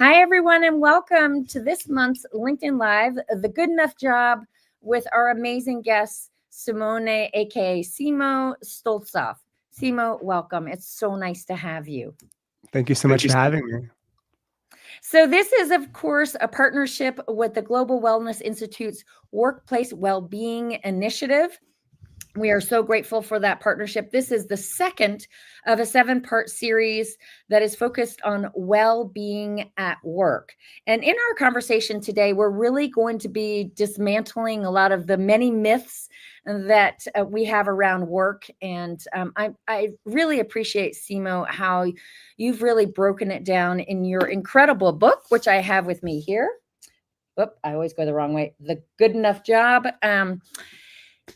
Hi, everyone, and welcome to this month's LinkedIn Live, The Good Enough Job, with our amazing guest, Simone, aka Simo Stolzoff. Simo, welcome. It's so nice to have you. Thank you so much for having me. So this is, of course, a partnership with the Global Wellness Institute's Workplace Wellbeing Initiative. We are so grateful for that partnership. This is the second of a 7-part series that is focused on well-being at work. And in our conversation today, we're really going to be dismantling a lot of the many myths that we have around work. And I really appreciate, Simo, how you've really broken it down in your incredible book, which I have with me here. Whoop, I always go the wrong way. The Good Enough Job.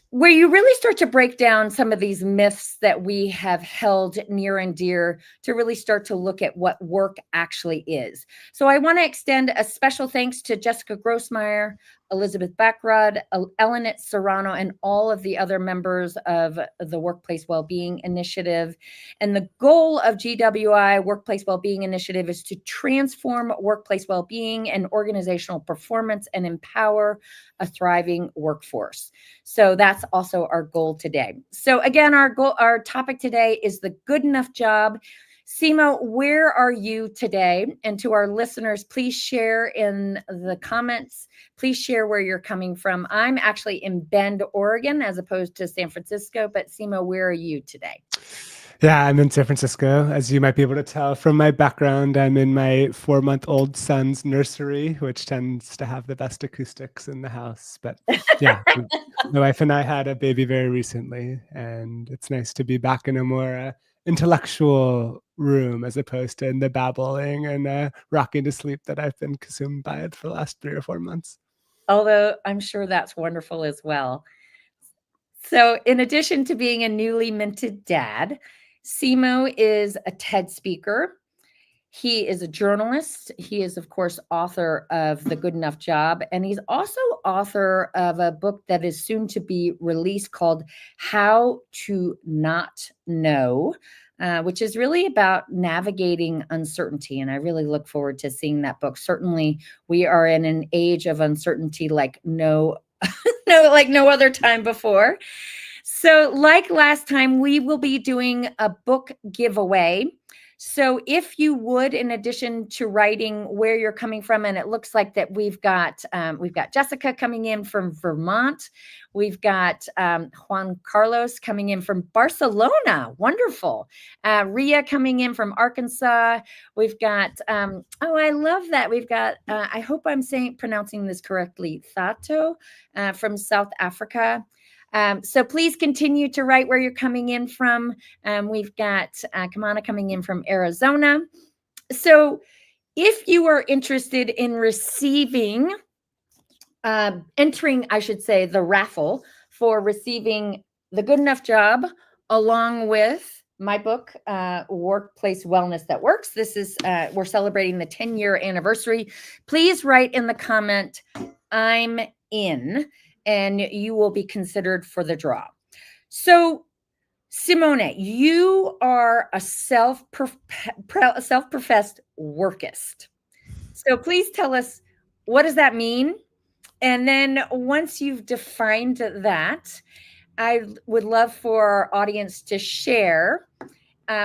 Where you really start to break down some of these myths that we have held near and dear to really start to look at what work actually is. So I want to extend a special thanks to Jessica Grossmeyer, Elizabeth Backrod, Eleanor Serrano, and all of the other members of the Workplace Wellbeing Initiative. And the goal of GWI Workplace Wellbeing Initiative is to transform workplace wellbeing and organizational performance and empower a thriving workforce. So that's also our goal today. So again, our topic today is the good enough job. Simo, where are you today? And to our listeners, please share in the comments. Please share where you're coming from. I'm actually in Bend, Oregon, as opposed to San Francisco. But Simo, where are you today? Yeah, I'm in San Francisco. As you might be able to tell from my background, I'm in my 4-month-old son's nursery, which tends to have the best acoustics in the house. But yeah, my wife and I had a baby very recently, and it's nice to be back in a more intellectual room as opposed to in the babbling and rocking to sleep that I've been consumed by it for the last 3 or 4 months. Although I'm sure that's wonderful as well. So in addition to being a newly minted dad, Simo is a TED speaker. He is a journalist. He is, of course, author of The Good Enough Job. And he's also author of a book that is soon to be released called How to Not Know, which is really about navigating uncertainty. And I really look forward to seeing that book. Certainly, we are in an age of uncertainty like no other time before. So like last time, we will be doing a book giveaway. So if you would, in addition to writing where you're coming from, and it looks like that we've got Jessica coming in from Vermont. We've got Juan Carlos coming in from Barcelona. Wonderful. Ria coming in from Arkansas. We've got, I love that. We've got, I hope I'm pronouncing this correctly, Thato from South Africa. So please continue to write where you're coming in from. We've got Kamana coming in from Arizona. So if you are interested in entering, I should say, the raffle for receiving The Good Enough Job, along with my book, Workplace Wellness That Works. This is, we're celebrating the 10-year anniversary. Please write in the comment, I'm in, and you will be considered for the draw. So, Simone, you are a self-professed workist. So please tell us, what does that mean? And then once you've defined that, I would love for our audience to share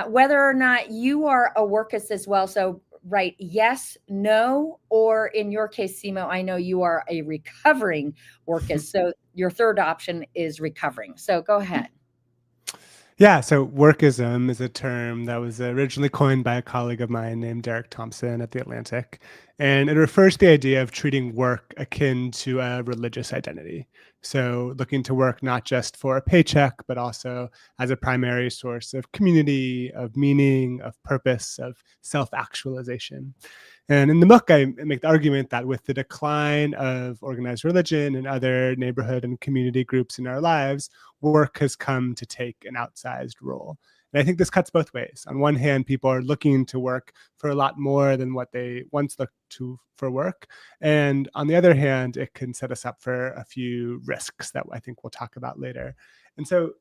whether or not you are a workist as well. So write yes, no, or in your case, Simo, I know you are a recovering workist. So your third option is recovering. So go ahead. Yeah, so workism is a term that was originally coined by a colleague of mine named Derek Thompson at The Atlantic. And it refers to the idea of treating work akin to a religious identity. So looking to work not just for a paycheck, but also as a primary source of community, of meaning, of purpose, of self-actualization. And in the book, I make the argument that with the decline of organized religion and other neighborhood and community groups in our lives, work has come to take an outsized role. And I think this cuts both ways. On one hand, people are looking to work for a lot more than what they once looked to for work. And on the other hand, it can set us up for a few risks that I think we'll talk about later. And so,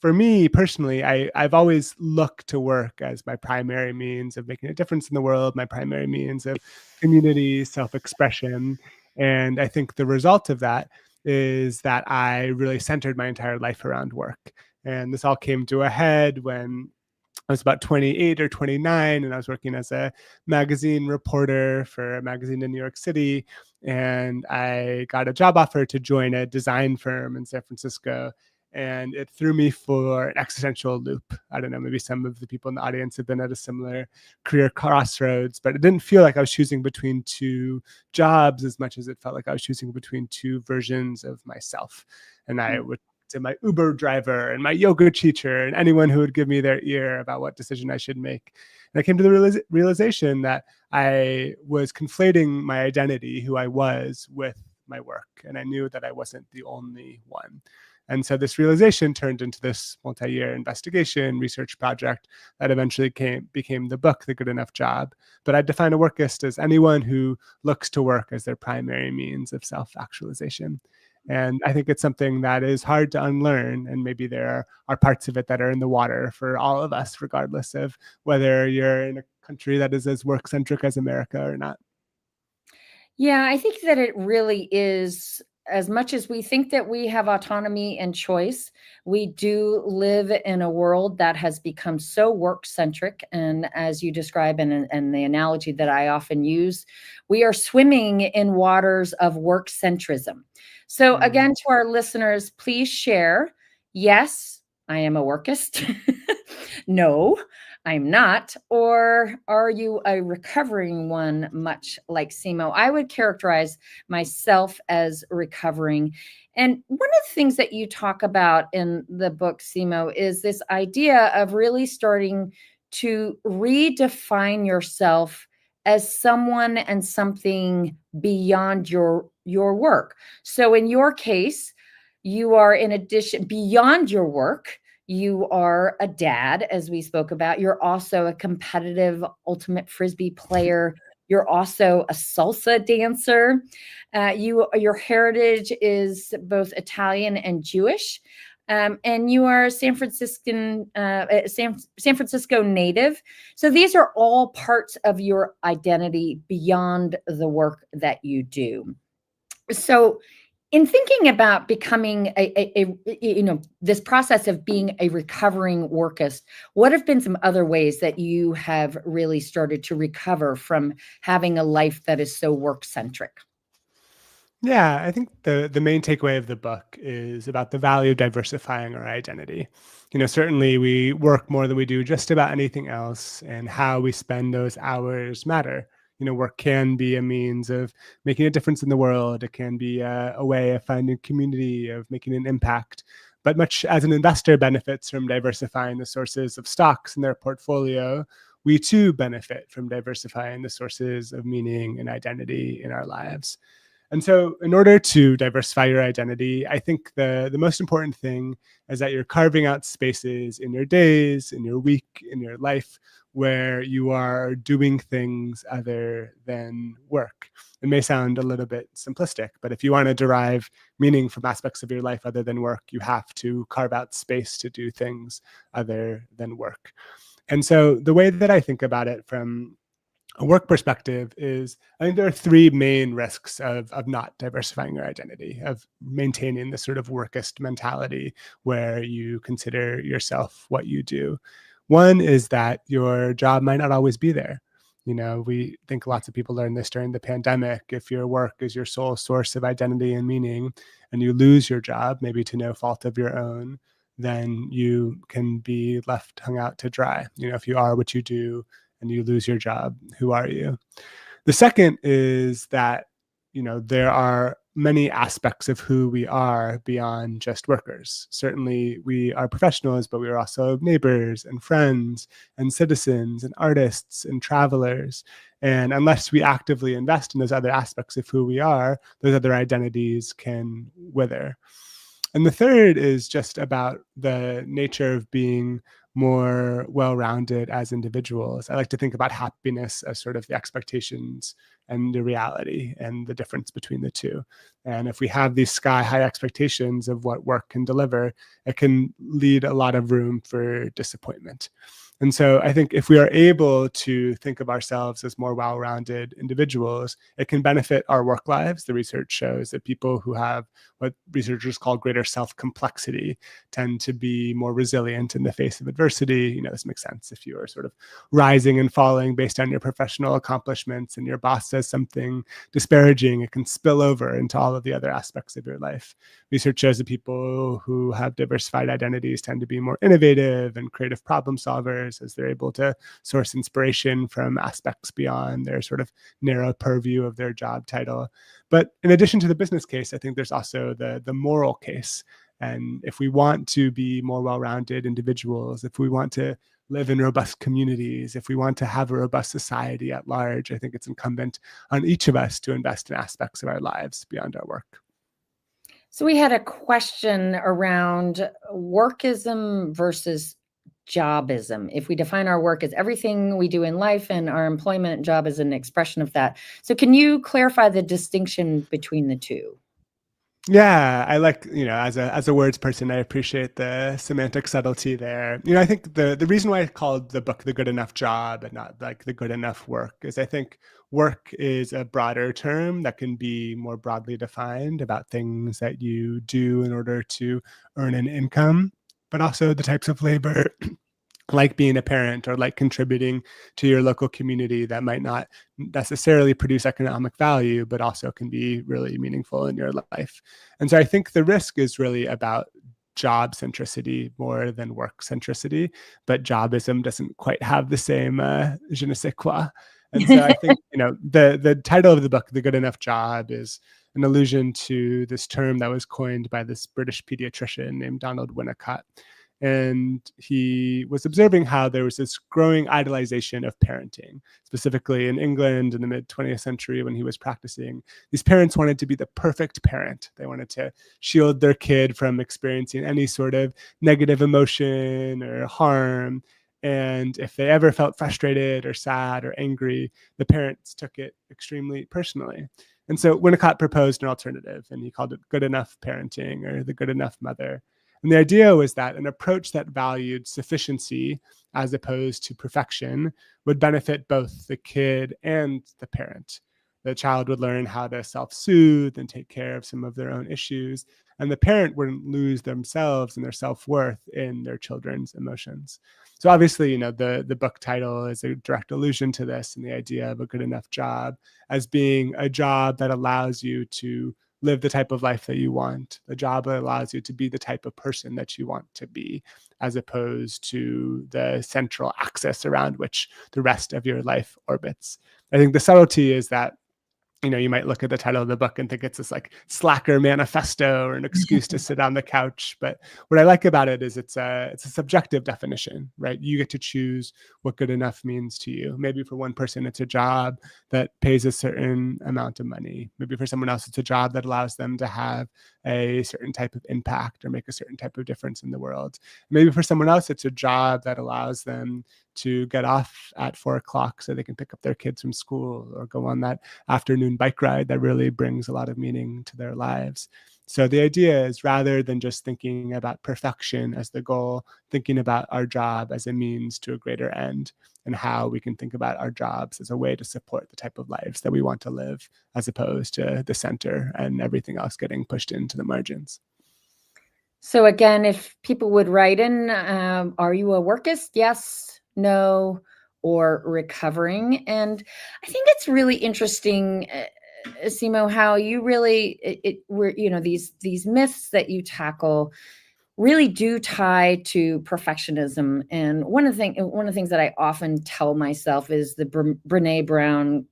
for me personally, I've always looked to work as my primary means of making a difference in the world, my primary means of community, self-expression. And I think the result of that is that I really centered my entire life around work. And this all came to a head when I was about 28 or 29, and I was working as a magazine reporter for a magazine in New York City. And I got a job offer to join a design firm in San Francisco. And it threw me for an existential loop. I don't know, maybe some of the people in the audience have been at a similar career crossroads, but it didn't feel like I was choosing between two jobs as much as it felt like I was choosing between two versions of myself. And I would to my Uber driver and my yoga teacher and anyone who would give me their ear about what decision I should make. And I came to the realization that I was conflating my identity, who I was, with my work. And I knew that I wasn't the only one. And so this realization turned into this multi-year investigation research project that eventually became the book, The Good Enough Job. But I define a workist as anyone who looks to work as their primary means of self-actualization. And I think it's something that is hard to unlearn. And maybe there are parts of it that are in the water for all of us, regardless of whether you're in a country that is as work-centric as America or not. Yeah, I think that it really is. As much as we think that we have autonomy and choice, we do live in a world that has become so work centric. And as you describe, and the analogy that I often use, we are swimming in waters of work centrism. So, again, to our listeners, please share. Yes, I am a workist. No, I'm not. Or are you a recovering one, much like Simo? I would characterize myself as recovering. And one of the things that you talk about in the book, Simo, is this idea of really starting to redefine yourself as someone and something beyond your work. So in your case, you are, in addition, beyond your work, you are a dad, as we spoke about. You're also a competitive ultimate frisbee player. You're also a salsa dancer. Your heritage is both Italian and Jewish, and you are a San Francisco native. So these are all parts of your identity beyond the work that you do. So in thinking about becoming this process of being a recovering workist, what have been some other ways that you have really started to recover from having a life that is so work centric? Yeah, I think the main takeaway of the book is about the value of diversifying our identity. Certainly we work more than we do just about anything else, and how we spend those hours matter. Work can be a means of making a difference in the world. It can be a way of finding community, of making an impact. But much as an investor benefits from diversifying the sources of stocks in their portfolio, we too benefit from diversifying the sources of meaning and identity in our lives. And so in order to diversify your identity, I think the most important thing is that you're carving out spaces in your days, in your week, in your life, where you are doing things other than work. It may sound a little bit simplistic, but if you want to derive meaning from aspects of your life other than work, you have to carve out space to do things other than work. And so the way that I think about it from a work perspective is, I think there are three main risks of not diversifying your identity, of maintaining this sort of workist mentality where you consider yourself what you do. One is that your job might not always be there. We think lots of people learned this during the pandemic. If your work is your sole source of identity and meaning, and you lose your job, maybe to no fault of your own, then you can be left hung out to dry. If you are what you do, and you lose your job, who are you? The second is that, there are many aspects of who we are beyond just workers. Certainly we are professionals, but we are also neighbors and friends and citizens and artists and travelers. And unless we actively invest in those other aspects of who we are, those other identities can wither. And the third is just about the nature of being more well-rounded as individuals. I like to think about happiness as sort of the expectations and the reality and the difference between the two. And if we have these sky-high expectations of what work can deliver, it can lead a lot of room for disappointment. And so I think if we are able to think of ourselves as more well-rounded individuals, it can benefit our work lives. The research shows that people who have what researchers call greater self-complexity tend to be more resilient in the face of adversity. You know, this makes sense. If you are sort of rising and falling based on your professional accomplishments and your boss says something disparaging, it can spill over into all of the other aspects of your life. Research shows that people who have diversified identities tend to be more innovative and creative problem solvers, as they're able to source inspiration from aspects beyond their sort of narrow purview of their job title. But in addition to the business case, I think there's also the moral case. And if we want to be more well-rounded individuals, if we want to live in robust communities, if we want to have a robust society at large, I think it's incumbent on each of us to invest in aspects of our lives beyond our work. So we had a question around workism versus jobism. If we define our work as everything we do in life and our employment job is an expression of that. So can you clarify the distinction between the two? Yeah, I like, as a words person, I appreciate the semantic subtlety there. I think the reason why I called the book The Good Enough Job and not like The Good Enough Work is I think work is a broader term that can be more broadly defined about things that you do in order to earn an income, but also the types of labor like being a parent or like contributing to your local community that might not necessarily produce economic value, but also can be really meaningful in your life. And so I think the risk is really about job centricity more than work centricity, but jobism doesn't quite have the same je ne sais quoi. And so I think, the title of the book, The Good Enough Job, is an allusion to this term that was coined by this British pediatrician named Donald Winnicott. And he was observing how there was this growing idolization of parenting, specifically in England in the mid 20th century when he was practicing. These parents wanted to be the perfect parent. They wanted to shield their kid from experiencing any sort of negative emotion or harm. And if they ever felt frustrated or sad or angry, the parents took it extremely personally. And so Winnicott proposed an alternative, and he called it good enough parenting or the good enough mother. And the idea was that an approach that valued sufficiency as opposed to perfection would benefit both the kid and the parent. The child would learn how to self-soothe and take care of some of their own issues, and the parent wouldn't lose themselves and their self-worth in their children's emotions. So obviously, the book title is a direct allusion to this and the idea of a good enough job as being a job that allows you to live the type of life that you want, the job that allows you to be the type of person that you want to be, as opposed to the central axis around which the rest of your life orbits. I think the subtlety is that you might look at the title of the book and think it's this like slacker manifesto or an excuse to sit on the couch. But what I like about it is it's a subjective definition, right? You get to choose what good enough means to you. Maybe for one person, it's a job that pays a certain amount of money. Maybe for someone else, it's a job that allows them to have a certain type of impact or make a certain type of difference in the world. Maybe for someone else, it's a job that allows them to get off at 4:00 so they can pick up their kids from school or go on that afternoon bike ride that really brings a lot of meaning to their lives. So the idea is, rather than just thinking about perfection as the goal, thinking about our job as a means to a greater end, and how we can think about our jobs as a way to support the type of lives that we want to live, as opposed to the center and everything else getting pushed into the margins. So again, if people would write in, are you a workist? Yes, no, or recovering? And I think it's really interesting, Simo, how you really were, these myths that you tackle really do tie to perfectionism. And one of the things that I often tell myself is the Brene Brown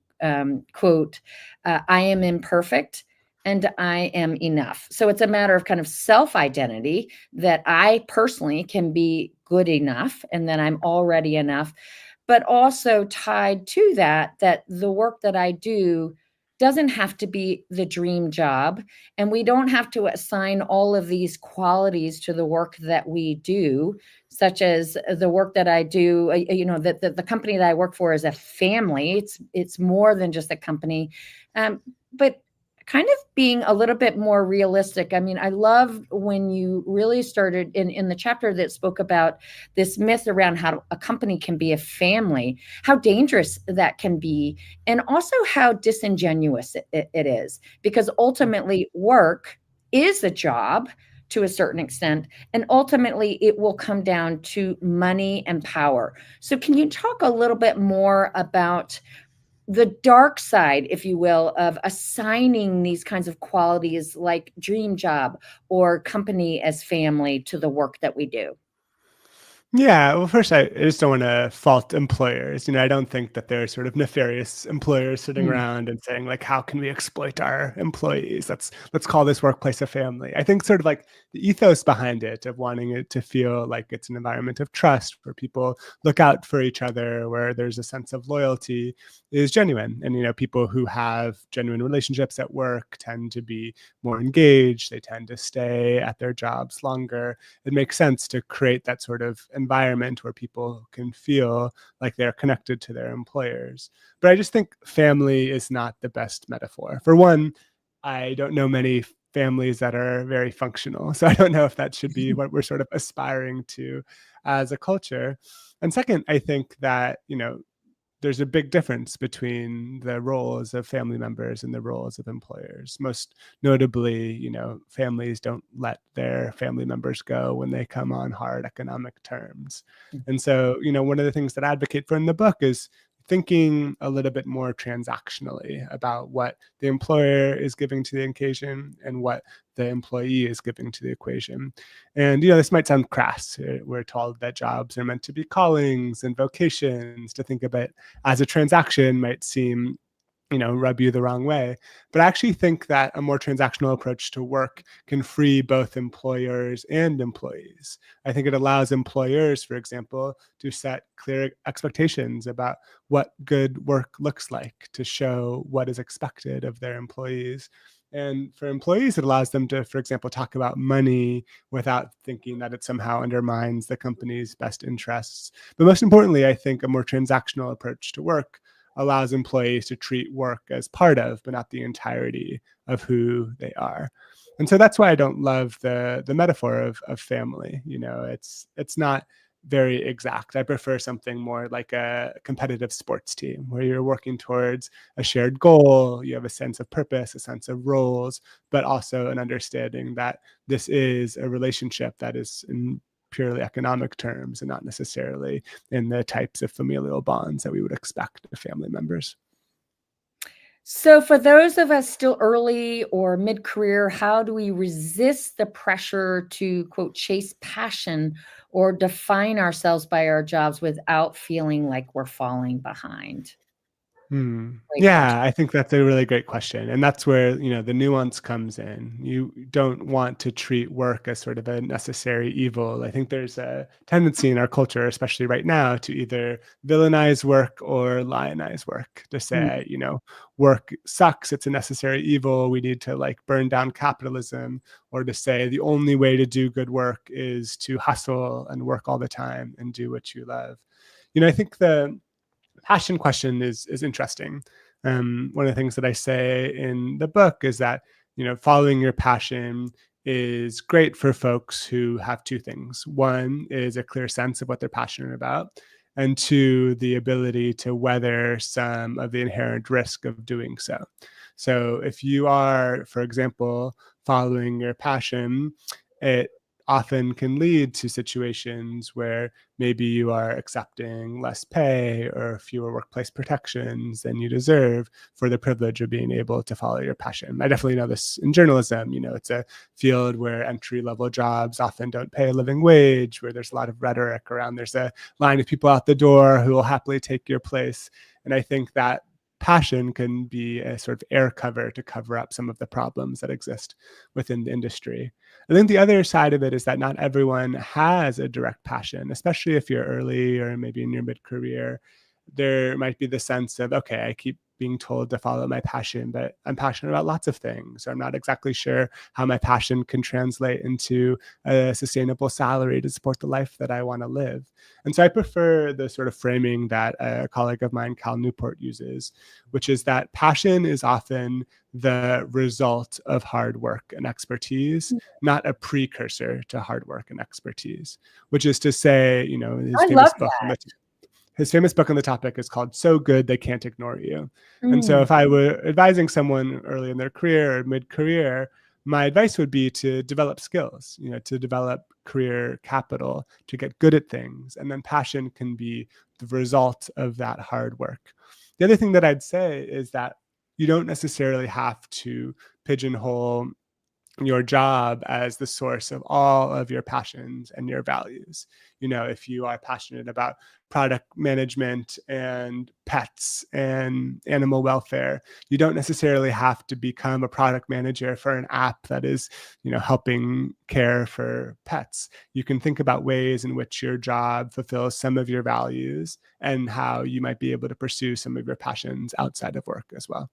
quote, "I am imperfect and I am enough." So it's a matter of kind of self-identity that I personally can be good enough and that I'm already enough, but also tied to that the work that I do doesn't have to be the dream job, and we don't have to assign all of these qualities to the work that we do, such as the work that I do. That the company that I work for is a family. It's more than just a company, but kind of being a little bit more realistic. I mean, I love when you really started in the chapter that spoke about this myth around how a company can be a family, how dangerous that can be, and also how disingenuous it is, because ultimately work is a job to a certain extent, and ultimately it will come down to money and power. So can you talk a little bit more about the dark side, if you will, of assigning these kinds of qualities like dream job or company as family to the work that we do? Yeah, well, first, I just don't want to fault employers. I don't think that there are sort of nefarious employers sitting Mm, around and saying like, "How can we exploit our employees? Let's call this workplace a family." I think sort of like the ethos behind it of wanting it to feel like it's an environment of trust where people look out for each other, where there's a sense of loyalty, is genuine. And people who have genuine relationships at work tend to be more engaged. They tend to stay at their jobs longer. It makes sense to create that sort of environment where people can feel like they're connected to their employers. But I just think family is not the best metaphor. For one, I don't know many families that are very functional. So I don't know if that should be what we're sort of aspiring to as a culture. And second, I think that, there's a big difference between the roles of family members and the roles of employers. Most notably, families don't let their family members go when they come on hard economic terms. And so, one of the things that I advocate for in the book is thinking a little bit more transactionally about what the employer is giving to the occasion and what the employee is giving to the equation. And, this might sound crass. We're told that jobs are meant to be callings and vocations. To think of it as a transaction might seem, rub you the wrong way. But I actually think that a more transactional approach to work can free both employers and employees. I think it allows employers, for example, to set clear expectations about what good work looks like, to show what is expected of their employees. And for employees, it allows them to, for example, talk about money without thinking that it somehow undermines the company's best interests. But most importantly, I think a more transactional approach to work allows employees to treat work as part of, but not the entirety of who they are. And so that's why I don't love the metaphor of family. It's not very exact. I prefer something more like a competitive sports team where you're working towards a shared goal, you have a sense of purpose, a sense of roles, but also an understanding that this is a relationship that is in purely economic terms and not necessarily in the types of familial bonds that we would expect of family members. So, for those of us still early or mid career, how do we resist the pressure to, quote, chase passion or define ourselves by our jobs without feeling like we're falling behind? Great question. Yeah, I think that's a really great question. And that's where, the nuance comes in. You don't want to treat work as sort of a necessary evil. I think there's a tendency in our culture, especially right now, to either villainize work or lionize work, to Mm. say, work sucks, it's a necessary evil, we need to like burn down capitalism, or to say the only way to do good work is to hustle and work all the time and do what you love. I think the passion question is interesting. One of the things that I say in the book is that following your passion is great for folks who have two things. One is a clear sense of what they're passionate about, and two, the ability to weather some of the inherent risk of doing so. So if you are, for example, following your passion, it often can lead to situations where maybe you are accepting less pay or fewer workplace protections than you deserve for the privilege of being able to follow your passion. I definitely know this in journalism. It's a field where entry level jobs often don't pay a living wage, where there's a lot of rhetoric around there's a line of people out the door who will happily take your place. And I think that passion can be a sort of air cover to cover up some of the problems that exist within the industry. I think the other side of it is that not everyone has a direct passion, especially if you're early or maybe in your mid-career. There might be the sense of, okay, I keep being told to follow my passion, but I'm passionate about lots of things. Or I'm not exactly sure how my passion can translate into a sustainable salary to support the life that I want to live. And so I prefer the sort of framing that a colleague of mine, Cal Newport, uses, which is that passion is often the result of hard work and expertise, not a precursor to hard work and expertise, which is to say, his I famous love book on that. his famous book on the topic is called So Good They Can't Ignore You. And so Mm. if I were advising someone early in their career or mid-career, my advice would be to develop skills, to develop career capital, to get good at things. And then passion can be the result of that hard work. The other thing that I'd say is that you don't necessarily have to pigeonhole your job as the source of all of your passions and your values. If you are passionate about product management and pets and animal welfare, you don't necessarily have to become a product manager for an app that is, helping care for pets. You can think about ways in which your job fulfills some of your values and how you might be able to pursue some of your passions outside of work as well.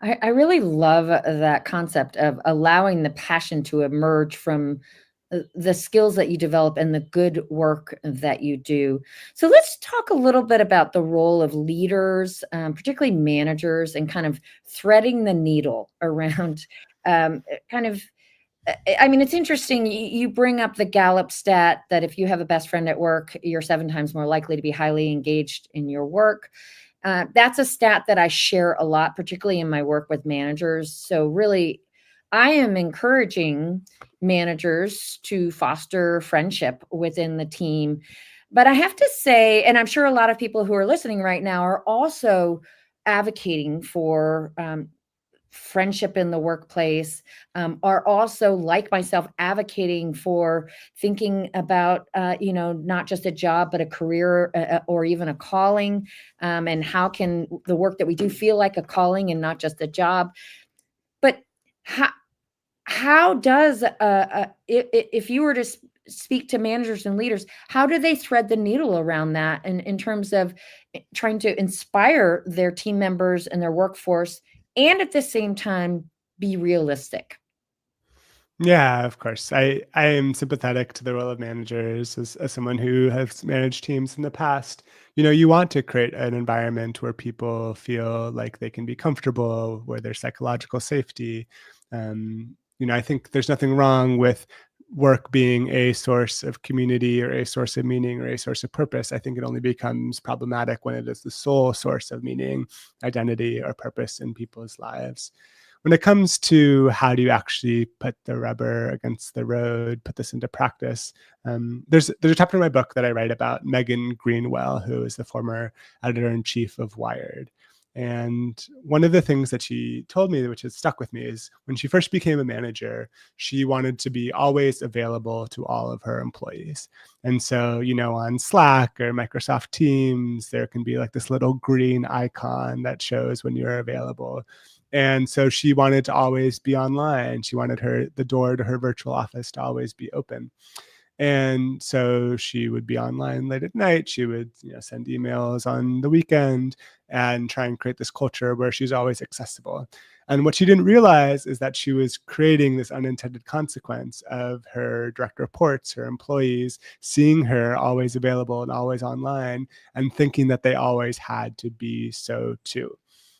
I really love that concept of allowing the passion to emerge from the skills that you develop and the good work that you do. So let's talk a little bit about the role of leaders, particularly managers, and kind of threading the needle around kind of. I mean, it's interesting. You bring up the Gallup stat that if you have a best friend at work, you're 7 times more likely to be highly engaged in your work. That's a stat that I share a lot, particularly in my work with managers. So really, I am encouraging managers to foster friendship within the team. But I have to say, and I'm sure a lot of people who are listening right now are also advocating for friendship in the workplace, are also, like myself, advocating for thinking about not just a job but a career, or even a calling, and how can the work that we do feel like a calling and not just a job. But how does if you were to speak to managers and leaders, how do they thread the needle around that in terms of trying to inspire their team members and their workforce, and at the same time be realistic? Yeah, of course. I am sympathetic to the role of managers as someone who has managed teams in the past. You want to create an environment where people feel like they can be comfortable, where there's psychological safety. I think there's nothing wrong with work being a source of community or a source of meaning or a source of purpose. I think it only becomes problematic when it is the sole source of meaning, identity, or purpose in people's lives. When it comes to how do you actually put the rubber against the road, put this into practice, there's a chapter in my book that I write about Megan Greenwell, who is the former editor-in-chief of Wired. And one of the things that she told me, which has stuck with me, is when she first became a manager, she wanted to be always available to all of her employees. And so, on Slack or Microsoft Teams, there can be like this little green icon that shows when you're available. And so she wanted to always be online. She wanted the door to her virtual office to always be open. And so she would be online late at night. She would send emails on the weekend and try and create this culture where she's always accessible. And what she didn't realize is that she was creating this unintended consequence of her direct reports, her employees, seeing her always available and always online and thinking that they always had to be so too.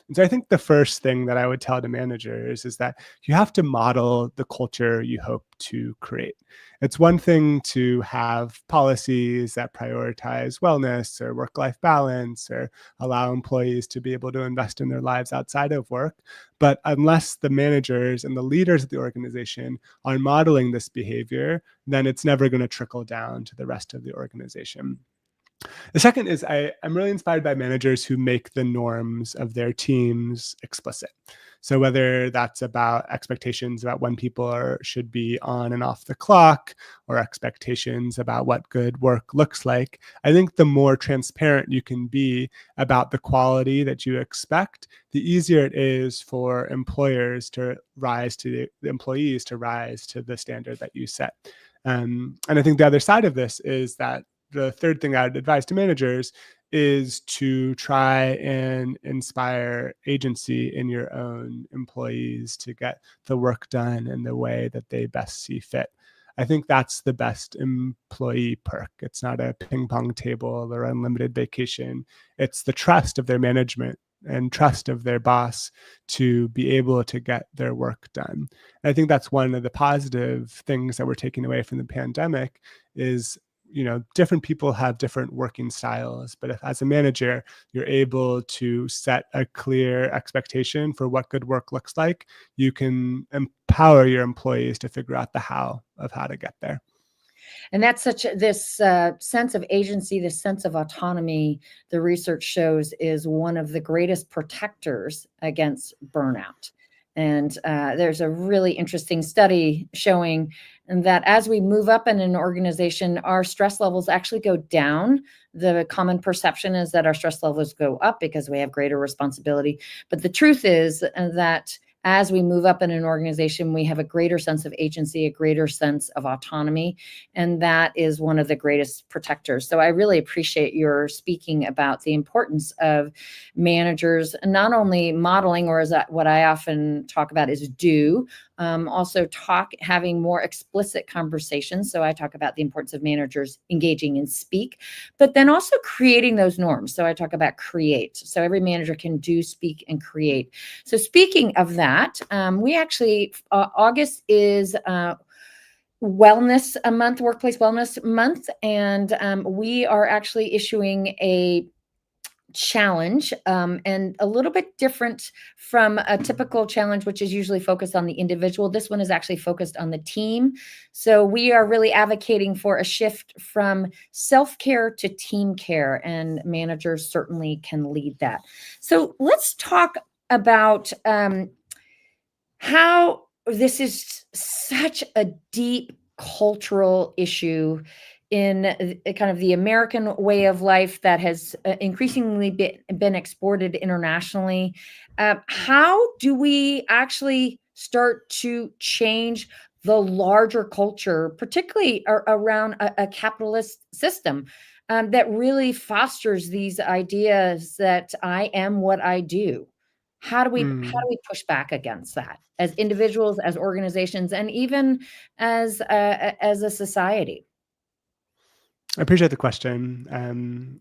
And so I think the first thing that I would tell to managers is that you have to model the culture you hope to create. It's one thing to have policies that prioritize wellness or work-life balance or allow employees to be able to invest in their lives outside of work. But unless the managers and the leaders of the organization are modeling this behavior, then it's never going to trickle down to the rest of the organization. The second is I'm really inspired by managers who make the norms of their teams explicit. So whether that's about expectations about when people should be on and off the clock, or expectations about what good work looks like, I think the more transparent you can be about the quality that you expect, the easier it is for employers to rise to the employees to rise to the standard that you set. And I think the other side of this is that the third thing I'd advise to managers is to try and inspire agency in your own employees to get the work done in the way that they best see fit. I think that's the best employee perk. It's not a ping pong table or unlimited vacation. It's the trust of their management and trust of their boss to be able to get their work done. And I think that's one of the positive things that we're taking away from the pandemic is, different people have different working styles, but if as a manager, you're able to set a clear expectation for what good work looks like, you can empower your employees to figure out the how to get there. And that's this sense of agency, this sense of autonomy, the research shows is one of the greatest protectors against burnout. And there's a really interesting study showing that as we move up in an organization, our stress levels actually go down. The common perception is that our stress levels go up because we have greater responsibility. But the truth is that as we move up in an organization, we have a greater sense of agency, a greater sense of autonomy, and that is one of the greatest protectors. So I really appreciate your speaking about the importance of managers, not only modeling, or is that what I often talk about is do, also having more explicit conversations. So I talk about the importance of managers engaging in speak, but then also creating those norms. So I talk about create. So every manager can do, speak, and create. So speaking of that, we actually, August is wellness a month, workplace wellness month. And we are actually issuing a challenge and a little bit different from a typical challenge, which is usually focused on the individual. This one is actually focused on the team. So we are really advocating for a shift from self-care to team care, and managers certainly can lead that. So let's talk about how this is such a deep cultural issue in kind of the American way of life that has increasingly been exported internationally. How do we actually start to change the larger culture, particularly around a capitalist system that really fosters these ideas that I am what I do? How do we push back against that as individuals, as organizations, and even as a society? I appreciate the question.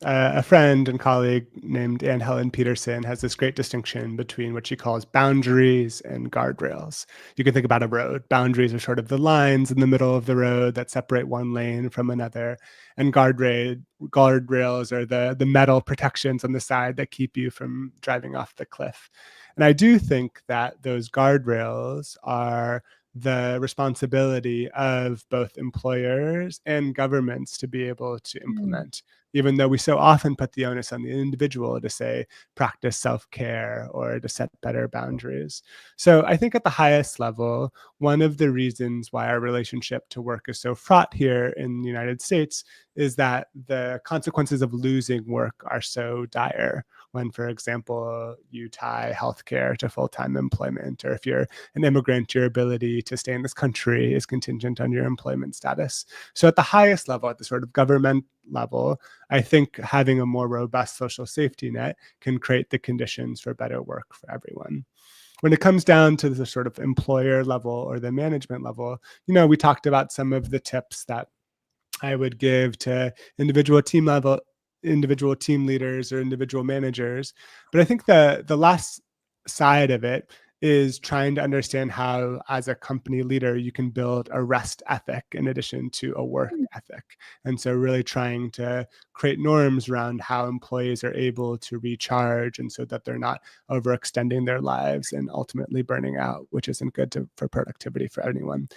A friend and colleague named Anne Helen Peterson has this great distinction between what she calls boundaries and guardrails. You can think about a road. Boundaries are sort of the lines in the middle of the road that separate one lane from another, and guardrails are the metal protections on the side that keep you from driving off the cliff. And I do think that those guardrails are the responsibility of both employers and governments to be able to implement, even though we so often put the onus on the individual to say, practice self-care or to set better boundaries. So I think at the highest level, one of the reasons why our relationship to work is so fraught here in the United States is that the consequences of losing work are so dire. When, for example, you tie healthcare to full-time employment, or if you're an immigrant, your ability to stay in this country is contingent on your employment status. So at the highest level, at the sort of government level, I think having a more robust social safety net can create the conditions for better work for everyone. When it comes down to the sort of employer level or the management level, we talked about some of the tips that I would give to individual team leaders or individual managers. But I think the last side of it is trying to understand how, as a company leader, you can build a rest ethic in addition to a work ethic. And so really trying to create norms around how employees are able to recharge, and so that they're not overextending their lives and ultimately burning out, which isn't good for productivity for anyone.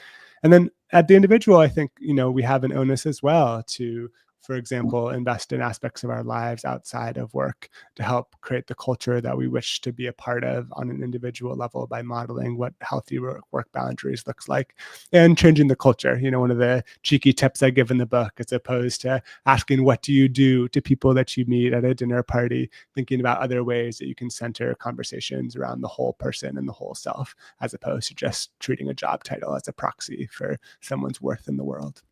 And then at the individual, I think, we have an onus as well to, for example, invest in aspects of our lives outside of work to help create the culture that we wish to be a part of on an individual level by modeling what healthy work boundaries looks like and changing the culture. One of the cheeky tips I give in the book, as opposed to asking what do you do to people that you meet at a dinner party, thinking about other ways that you can center conversations around the whole person and the whole self, as opposed to just treating a job title as a proxy for someone's worth in the world.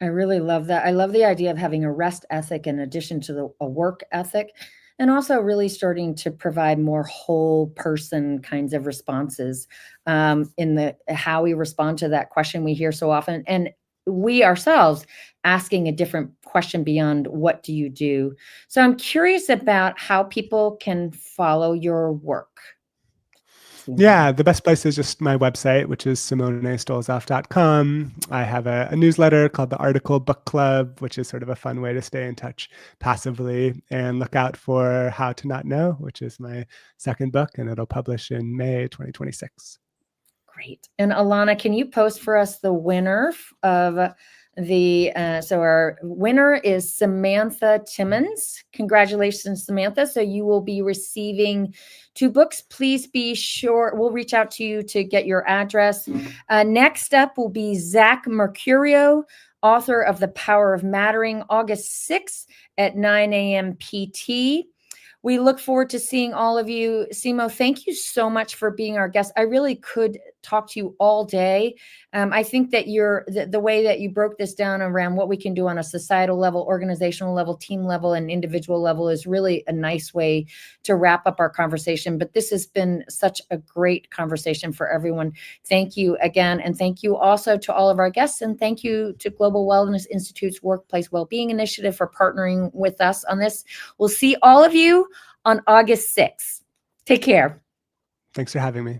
I really love that. I love the idea of having a rest ethic in addition to a work ethic, and also really starting to provide more whole person kinds of responses in the how we respond to that question we hear so often, and we ourselves asking a different question beyond what do you do. So I'm curious about how people can follow your work. Simone. Yeah, the best place is just my website, which is SimoneStolzoff.com. I have a newsletter called the Article Book Club, which is sort of a fun way to stay in touch passively. And look out for How to Not Know, which is my second book, and it'll publish in May 2026. Great. And Alana, can you post for us the winner of so our winner is Samantha Timmons. Congratulations, Samantha. So you will be receiving 2 books. Please be sure, we'll reach out to you to get your address. Next up will be Zach Mercurio, author of The Power of Mattering, August 6th at 9 a.m. PT. We look forward to seeing all of you. Simo, thank you so much for being our guest. I really could talk to you all day. I think that the way that you broke this down around what we can do on a societal level, organizational level, team level, and individual level is really a nice way to wrap up our conversation. But this has been such a great conversation for everyone. Thank you again. And thank you also to all of our guests. And thank you to Global Wellness Institute's Workplace Wellbeing Initiative for partnering with us on this. We'll see all of you on August 6th. Take care. Thanks for having me.